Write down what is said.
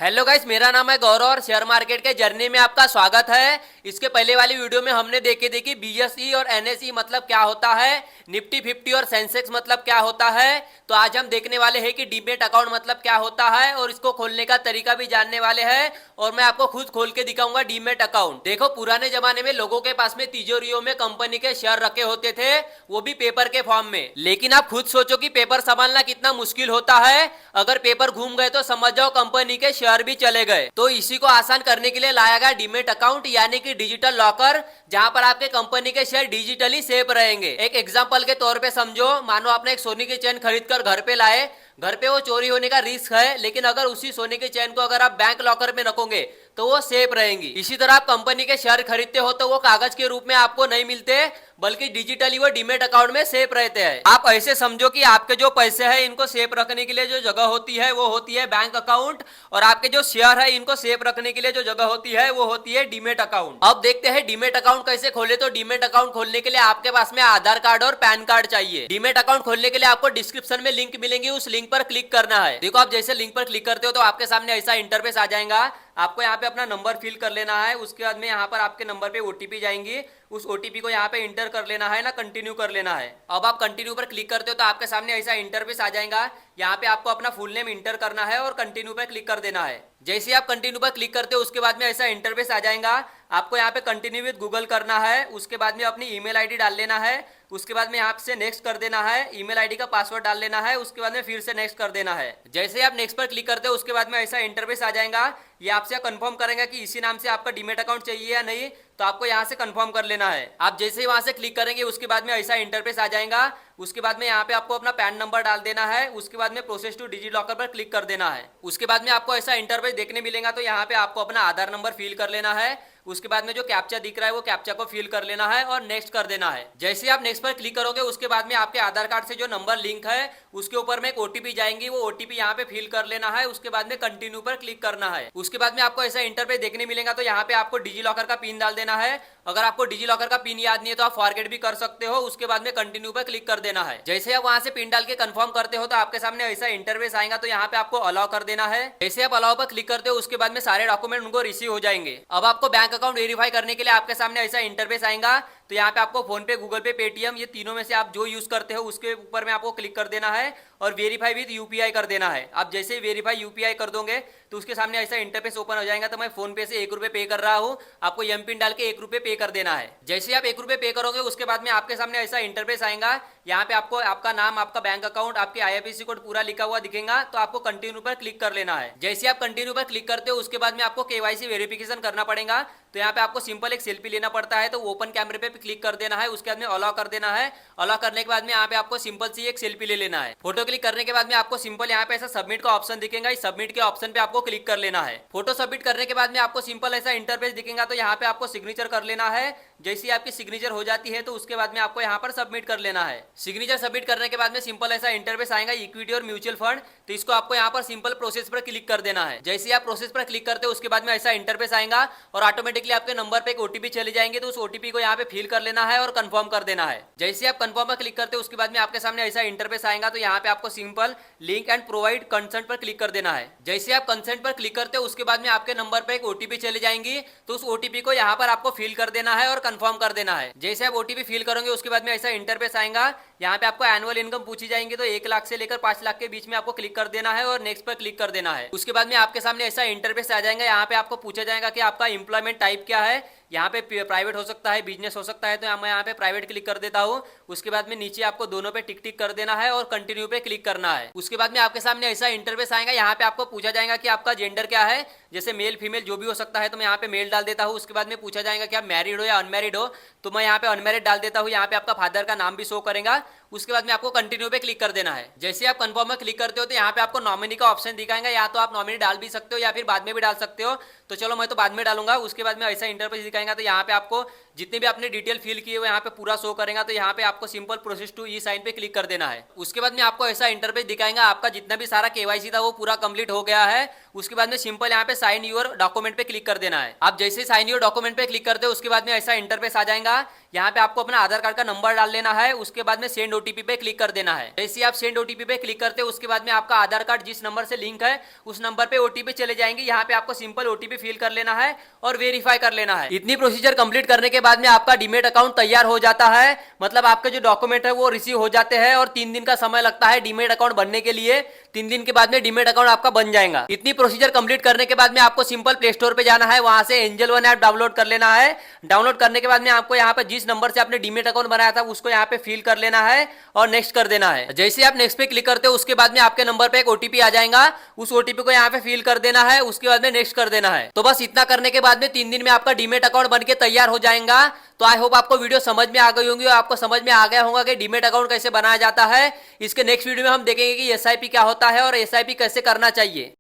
Hello guys, मेरा नाम है गौरव और शेयर मार्केट के जर्नी में आपका स्वागत है। इसके पहले वाली वीडियो में हमने देखी बीएसई और एनएसई मतलब क्या होता है, निफ्टी 50 और सेंसेक्स मतलब क्या होता है। तो आज हम देखने वाले हैं कि डीमेट अकाउंट मतलब क्या होता है और इसको खोलने का तरीका भी जानने वाले हैं। और मैं आपको खुद खोल के दिखाऊंगा डीमेट अकाउंट। देखो, पुराने जमाने में लोगों के पास में तिजोरियों में कंपनी के शेयर रखे होते थे, वो भी पेपर के फॉर्म में। लेकिन आप खुद सोचो कि पेपर संभालना कितना मुश्किल होता है। अगर पेपर घूम गए तो समझ जाओ कंपनी के शेयर भी चले गए। तो इसी को आसान करने के लिए लाया गया डीमेट अकाउंट यानी कि डिजिटल लॉकर, जहां पर आपके कंपनी के शेयर डिजिटली सेफ रहेंगे। एक एग्जांपल के तौर पे समझो, मानो आपने एक सोने की चेन खरीद कर घर पे लाए। घर पे वो चोरी होने का रिस्क है, लेकिन अगर उसी सोने की चेन को अगर आप बैंक लॉकर में रखोगे तो वो सेफ रहेंगी। इसी तरह आप कंपनी के शेयर खरीदते हो तो वो कागज के रूप में आपको नहीं मिलते, बल्कि डिजिटली वो डीमेट अकाउंट में सेफ रहते हैं। आप ऐसे समझो कि आपके जो पैसे हैं इनको सेफ रखने के लिए जो जगह होती है वो होती है बैंक अकाउंट, और आपके जो शेयर है इनको सेफ रखने के लिए जो जगह होती है वो होती है डीमेट अकाउंट। अब देखते हैं डीमेट अकाउंट कैसे खोले। तो डीमेट अकाउंट खोलने के लिए आपके पास में आधार कार्ड और पैन कार्ड चाहिए। डीमेट अकाउंट खोलने के लिए आपको डिस्क्रिप्शन में लिंक मिलेंगी, उस लिंक पर क्लिक करना है। देखो, आप जैसे लिंक पर क्लिक करते हो तो आपके सामने ऐसा इंटरफेस आ जाएगा। आपको यहाँ पे अपना नंबर फिल कर लेना है। उसके बाद में यहाँ पर आपके नंबर पे ओटीपी जाएंगी, उस ओटीपी को यहाँ पे इंटर कर लेना है ना, कंटिन्यू कर लेना है। अब आप कंटिन्यू पर क्लिक करते हो तो आपके सामने ऐसा इंटरफेस आ जाएगा। यहाँ पे आपको अपना फुल नेम इंटर करना है और कंटिन्यू पर क्लिक कर देना है। जैसे आप कंटिन्यू पर क्लिक करते हो उसके बाद में ऐसा इंटरफेस आ जाएगा। आपको यहाँ पे कंटिन्यू विद गूगल करना है। उसके बाद में अपनी ईमेल आईडी डाल लेना है। उसके बाद में यहाँ से नेक्स्ट कर देना है। ईमेल आईडी का पासवर्ड डाल लेना है। उसके बाद में फिर से नेक्स्ट कर देना है। जैसे आप नेक्स्ट पर क्लिक करते हो उसके बाद में ऐसा इंटरफेस आ जाएगा। ये आपसे कंफर्म करेंगे कि इसी नाम से आपका डीमेट अकाउंट चाहिए या नहीं, तो आपको यहाँ से कंफर्म कर लेना है। आप जैसे ही वहां से क्लिक करेंगे उसके बाद में ऐसा इंटरफेस आ जाएगा। उसके बाद में यहाँ पे आपको अपना पैन नंबर डाल देना है। उसके बाद में प्रोसेस टू डिजी लॉकर पर क्लिक कर देना है। उसके बाद में आपको ऐसा इंटरफेस देखने मिलेगा। तो यहाँ पे आपको अपना आधार नंबर फिल कर लेना है। उसके बाद में जो कैप्चा दिख रहा है वो कैप्चा को फिल कर लेना है और नेक्स्ट कर देना है। जैसे आप नेक्स्ट पर क्लिक करोगे उसके बाद में आपके आधार कार्ड से जो नंबर लिंक है उसके ऊपर में एक ओटीपी जाएंगी, वो ओटीपी यहाँ पे फिल कर लेना है। उसके बाद में कंटिन्यू पर क्लिक करना है। उसके बाद में आपको ऐसा इंटरफेस देखने मिलेगा। तो यहाँ पे आपको डिजी लॉकर का पिन डाल देना है। अगर आपको डिजी लॉकर का पिन याद नहीं है तो आप फॉरगेट भी कर सकते हो। उसके बाद में कंटिन्यू पर क्लिक कर देना है। जैसे आप वहां से पिन डाल के कंफर्म करते हो तो आपके सामने ऐसा इंटरफेस आएगा। तो यहाँ पे आपको अलाउ कर देना है। जैसे आप अलाउ पर क्लिक करते हो उसके बाद में सारे डॉक्यूमेंट उनको रिसीव हो जाएंगे। अब आपको बैंक अकाउंट वेरीफाई करने के लिए आपके सामने ऐसा इंटरफेस आएगा। तो यहाँ पे आपको फोन पे, गूगल पे, पेटीएम, ये तीनों में से आप जो यूज करते हो उसके ऊपर में आपको क्लिक कर देना है और वेरीफाई विद यूपीआई कर देना है। आप जैसे ही वेरीफाई यूपीआई कर दोगे तो उसके सामने ऐसा इंटरफेस ओपन हो जाएगा। तो मैं फोन पे से 1 रुपए पे कर रहा हूँ, आपको एम पिन डाल के 1 रुपए पे कर देना है। जैसे आप 1 रुपए पे करोगे उसके बाद में आपके सामने ऐसा इंटरफेस आएगा। यहाँ पे आपको आपका नाम, आपका बैंक अकाउंट, आपके आईएफएससी कोड पूरा लिखा हुआ दिखेगा। तो आपको कंटिन्यू पर क्लिक कर लेना है। जैसे आप कंटिन्यू पर क्लिक करते हो उसके बाद में आपको केवाईसी वेरिफिकेशन करना पड़ेगा। तो यहाँ पे आपको सिंपल एक सेल्फी लेना पड़ता है। तो ओपन कैमरे पे क्लिक कर देना है। उसके बाद में अलाउ कर देना है। अलाउ करने के बाद में यहाँ पे आपको सिंपल सी एक सेल्फी ले लेना है। फोटो क्लिक करने के बाद में आपको सिंपल यहाँ पे ऐसा सबमिट का ऑप्शन दिखेगा। इस सबमिट के ऑप्शन पे आपको क्लिक कर लेना है। फोटो सबमिट करने के बाद में आपको सिंपल ऐसा इंटरफेस दिखेगा। तो यहाँ पे आपको सिग्नेचर कर लेना है। जैसे ही आपकी सिग्नेचर हो जाती है तो उसके बाद में आपको यहाँ पर सबमिट कर लेना है। सिग्नेचर सबमिट करने के बाद में सिंपल ऐसा इंटरफेस आएगा, इक्विटी और म्यूचुअल फंड। तो इसको आपको यहाँ पर सिंपल प्रोसेस पर क्लिक कर देना है। जैसे ही आप प्रोसेस पर क्लिक करते हो उसके बाद में ऐसा इंटरफेस आएगा और ऑटोमेटिकली आपके नंबर पे एक ओटीपी चले जाएंगे। तो उस ओटीपी को यहाँ पे फिल कर लेना है और कंफर्म कर देना है। जैसे आप कंफर्म पर क्लिक करते हो उसके बाद में आपके सामने ऐसा इंटरफेस आएगा। तो यहाँ पे आपको simple link and provide consent पर क्लिक कर देना है। जैसे आप कंसेंट पर क्लिक करते हो उसके बाद में आपके नंबर पर एक ओटीपी चले जाएंगी। तो उस ओटीपी को यहाँ पर आपको फिल कर देना है और कंफर्म कर देना है। जैसे आप ओटीपी फिल करोगे उसके बाद में ऐसा इंटरफेस आएगा। यहाँ पे आपको एनुअल इनकम पूछी जाएंगी। तो 1 लाख से लेकर 5 लाख के बीच में आपको क्लिक कर देना है और नेक्स्ट पर क्लिक कर देना है। उसके बाद में आपके सामने ऐसा इंटरफेस आ जाएगा। यहाँ पे आपको पूछा जाएगा कि आपका एम्प्लॉयमेंट टाइप क्या है। यहाँ पे प्राइवेट हो सकता है, बिजनेस हो सकता है। तो मैं यहाँ पे प्राइवेट क्लिक कर देता हूँ। उसके बाद में नीचे आपको दोनों पे टिक टिक कर देना है और कंटिन्यू पे क्लिक करना है। उसके बाद में आपके सामने ऐसा इंटरफेस आएगा। यहाँ पे आपको पूछा जाएगा कि आपका जेंडर क्या है, जैसे मेल फीमेल जो भी हो सकता है। तो मैं यहाँ पे मेल डाल देता हूँ। उसके बाद में पूछा जाएगा कि आप मैरिड हो या अनमैरिड हो। तो मैं यहाँ पे अनमैरिड डाल देता हूँ। यहाँ पे आपका फादर का नाम भी शो करेगा। उसके बाद में आपको कंटिन्यू पे क्लिक कर देना है। जैसे आप कंफर्म में क्लिक करते हो तो यहाँ पे आपको नॉमिनी का ऑप्शन दिखाएगा। या तो आप नॉमिनी डाल भी सकते हो या फिर बाद में भी डाल सकते हो। तो चलो मैं तो बाद में डालूंगा। उसके बाद में ऐसा इंटरफेस दिखाएगा। तो यहाँ पे आपको जितने भी आपने डिटेल फिल किए हुए यहाँ पे पूरा शो करेगा। तो यहाँ पे आपको simple process to e sign पे क्लिक कर देना है। उसके बाद में आपको ऐसा इंटरफेस दिखाएगा। आपका जितना भी सारा केवाईसी था वो पूरा कंप्लीट हो गया है। उसके बाद में सिंपल यहाँ पे साइन योर डॉक्यूमेंट पे क्लिक कर देना है। आप जैसे साइन योर डॉक्यूमेंट पे क्लिक करते हो उसके बाद में ऐसा इंटरफेस आ जाएगा। यहाँ पे आपको अपना आधार कार्ड का नंबर डाल लेना है, उसके बाद में सेंड ओटीपी पे क्लिक कर देना है। जैसे आप सेंड ओटीपी पे क्लिक करते हो उसके बाद में आपका आधार कार्ड जिस नंबर से लिंक है उस नंबर पे ओटीपी चले जाएंगे। यहाँ पे आपको सिंपल ओटीपी फिल कर लेना है और वेरीफाई कर लेना है। इतनी प्रोसीजर कंप्लीट करने के बाद में आपका डीमेट अकाउंट तैयार हो जाता है, मतलब आपके जो डॉक्यूमेंट है वो रिसीव हो जाते हैं और 3 दिन का समय लगता है डीमेट अकाउंट बनने के लिए। 3 दिन के बाद में डीमेट अकाउंट आपका बन जाएगा। इतनी प्रोसीजर कंप्लीट करने के बाद में आपको सिंपल प्ले स्टोर पे जाना है, वहां से एंजल वन ऐप डाउनलोड कर लेना है। डाउनलोड करने के बाद में आपको यहाँ पे जिस नंबर से आपने डीमेट अकाउंट बनाया था उसको यहाँ पे फिल कर लेना है और नेक्स्ट कर देना है। जैसे आप नेक्स्ट पे क्लिक करते हो उसके बाद में आपके नंबर पे एक ओटीपी आ जाएगा, उस ओटीपी को यहाँ पे फिल कर देना है, उसके बाद में नेक्स्ट कर देना है। तो बस इतना करने के बाद में 3 दिन में आपका डीमेट अकाउंट बनके तैयार हो जाएगा। तो आई होप आपको वीडियो समझ में आ गई होंगी और आपको समझ में आ गया होगा कि डीमेट अकाउंट कैसे बनाया जाता है। इसके नेक्स्ट वीडियो में हम देखेंगे कि एसआईपी क्या होता है और एसआईपी कैसे करना चाहिए।